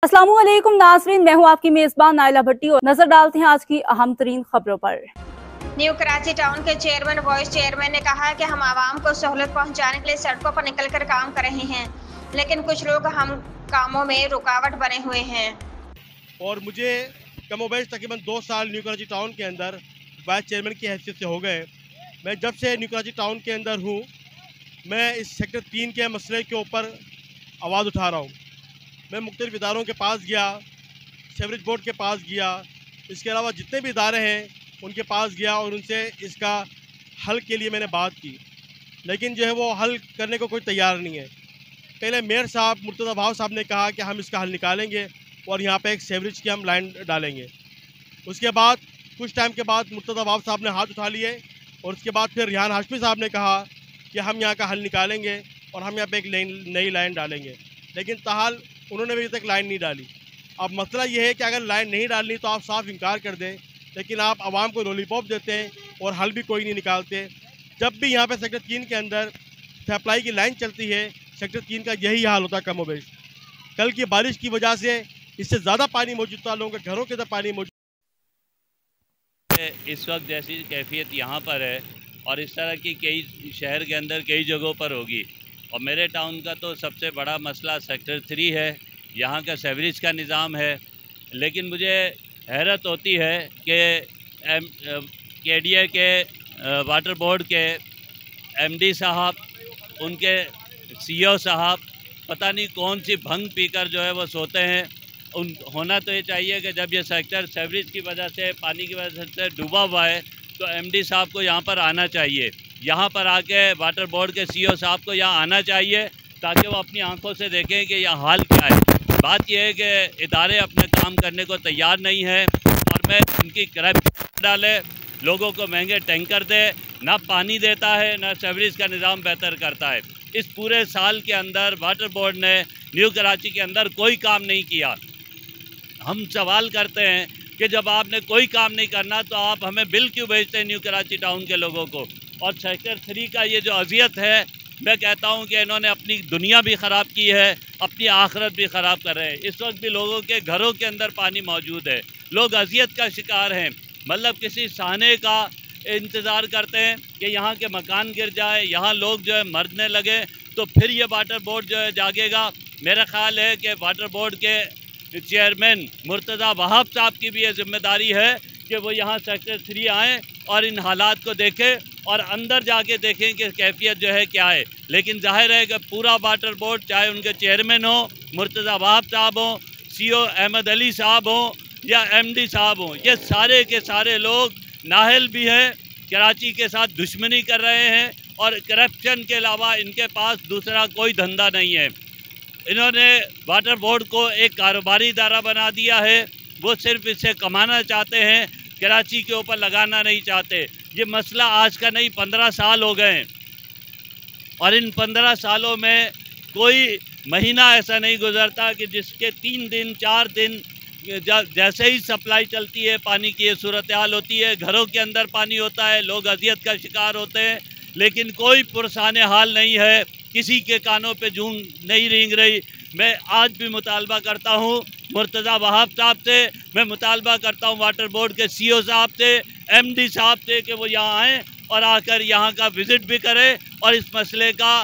अस्सलामुअलैकुम नाज़रीन, मैं हूं आपकी मेजबान नाइला भट्टी और नजर डालते हैं आज की अहम तरीन खबरों पर। न्यू कराची टाउन के चेयरमैन वाइस चेयरमैन ने कहा है कि हम आवाम को सहूलत पहुंचाने के लिए सड़कों पर निकलकर काम कर रहे हैं, लेकिन कुछ लोग हम कामों में रुकावट बने हुए हैं। और मुझे कमोबेश तकरीबन 2 साल न्यू कराची टाउन के अंदर वाइस चेयरमैन की हैसियत से हो गए। मैं जब से न्यू कराची टाउन के अंदर हूँ, मैं इस सेक्टर 3 के मसले के ऊपर आवाज़ उठा रहा हूँ। मैं मुख्तलिफ इदारों के पास गया, सीवरेज बोर्ड के पास गया, इसके अलावा जितने भी इदारे हैं उनके पास गया और उनसे इसका हल के लिए मैंने बात की, लेकिन जो है वो हल करने को कोई तैयार नहीं है। पहले मेयर साहब मुर्तज़ा वहाब साहब ने कहा कि हम इसका हल निकालेंगे और यहाँ पे एक सीवरेज की हम लाइन डालेंगे। उसके बाद कुछ टाइम के बाद मुर्तज़ा वहाब साहब ने हाथ उठा लिए और उसके बाद फिर रिहान हाशमी साहब ने कहा कि हम यहाँ का हल निकालेंगे और हम यहाँ पे एक नई लाइन डालेंगे, लेकिन ताहाल उन्होंने अभी तक लाइन नहीं डाली। अब मसला ये है कि अगर लाइन नहीं डालनी तो आप साफ इनकार कर दें, लेकिन आप आवाम को लॉलीपॉप देते हैं और हल भी कोई नहीं निकालते। जब भी यहाँ पे सेक्टर 3 के अंदर सप्लाई की लाइन चलती है, सेक्टर 3 का यही हाल होता है कमोबेश। कल की बारिश की वजह से इससे ज़्यादा पानी मौजूद था, लोगों के घरों के अंदर पानी मौजूद। इस वक्त जैसी कैफियत यहाँ पर है और इस तरह की कई शहर के अंदर कई जगहों पर होगी। और मेरे टाउन का तो सबसे बड़ा मसला सेक्टर 3 है, यहाँ का सीवरेज का निज़ाम है। लेकिन मुझे हैरत होती है कि KDA के वाटर बोर्ड के MD साहब, उनके CEO साहब पता नहीं कौन सी भंग पीकर जो है वो सोते हैं। होना तो ये चाहिए कि जब ये सेक्टर सीवरेज की वजह से, पानी की वजह से डूबा हुआ है, तो MD साहब को यहाँ पर आना चाहिए। यहाँ पर आके वाटर बोर्ड के CEO साहब को यहाँ आना चाहिए ताकि वो अपनी आंखों से देखें कि यह हाल क्या है। बात यह है कि इदारे अपने काम करने को तैयार नहीं है और मैं उनकी करप्शन डाले, लोगों को महंगे टैंकर दे, ना पानी देता है ना सीवरेज का निज़ाम बेहतर करता है। इस पूरे साल के अंदर वाटर बोर्ड ने न्यू कराची के अंदर कोई काम नहीं किया। हम सवाल करते हैं कि जब आपने कोई काम नहीं करना तो आप हमें बिल क्यों भेजते हैं न्यू कराची टाउन के लोगों को। और सेक्टर 3 का ये जो अजियत है, मैं कहता हूँ कि इन्होंने अपनी दुनिया भी ख़राब की है, अपनी आखिरत भी ख़राब कर रहे हैं। इस वक्त भी लोगों के घरों के अंदर पानी मौजूद है, लोग अजियत का शिकार हैं। मतलब किसी सहाने का इंतज़ार करते हैं कि यहाँ के मकान गिर जाए, यहाँ लोग जो है मरने लगे, तो फिर ये वाटर बोर्ड जो है जागेगा। मेरा ख़्याल है कि वाटर बोर्ड के चेयरमैन मुर्तज़ा वहाब साहब की भी ये जिम्मेदारी है कि वो यहाँ सेक्टर 3 आएँ और इन हालात को देखें और अंदर जाके देखें कि कैफियत जो है क्या है। लेकिन जाहिर है कि पूरा वाटर बोर्ड, चाहे उनके चेयरमैन हो मुर्तज़ा वहाब साहब हों, CEO अहमद अली साहब हों या MD साहब हों, ये सारे के सारे लोग नाहल भी हैं, कराची के साथ दुश्मनी कर रहे हैं और करप्शन के अलावा इनके पास दूसरा कोई धंधा नहीं है। इन्होंने वाटर बोर्ड को एक कारोबारी इदारा बना दिया है, वो सिर्फ इससे कमाना चाहते हैं, कराची के ऊपर लगाना नहीं चाहते। ये मसला आज का नहीं, 15 साल हो गए और इन 15 सालों में कोई महीना ऐसा नहीं गुजरता कि जिसके 3 दिन 4 दिन जैसे ही सप्लाई चलती है पानी की ये सूरत हाल होती है। घरों के अंदर पानी होता है, लोग अजियत का शिकार होते हैं, लेकिन कोई पुरसाने हाल नहीं है, किसी के कानों पे जूं नहीं रेंग रही। मैं आज भी मुतालबा करता हूँ मुर्तज़ा वहाब साहब से, मैं मुतालबा करता हूँ वाटर बोर्ड के CEO साहब से, MD साहब से कि वो यहाँ आएँ और आकर यहाँ का विज़िट भी करें और इस मसले का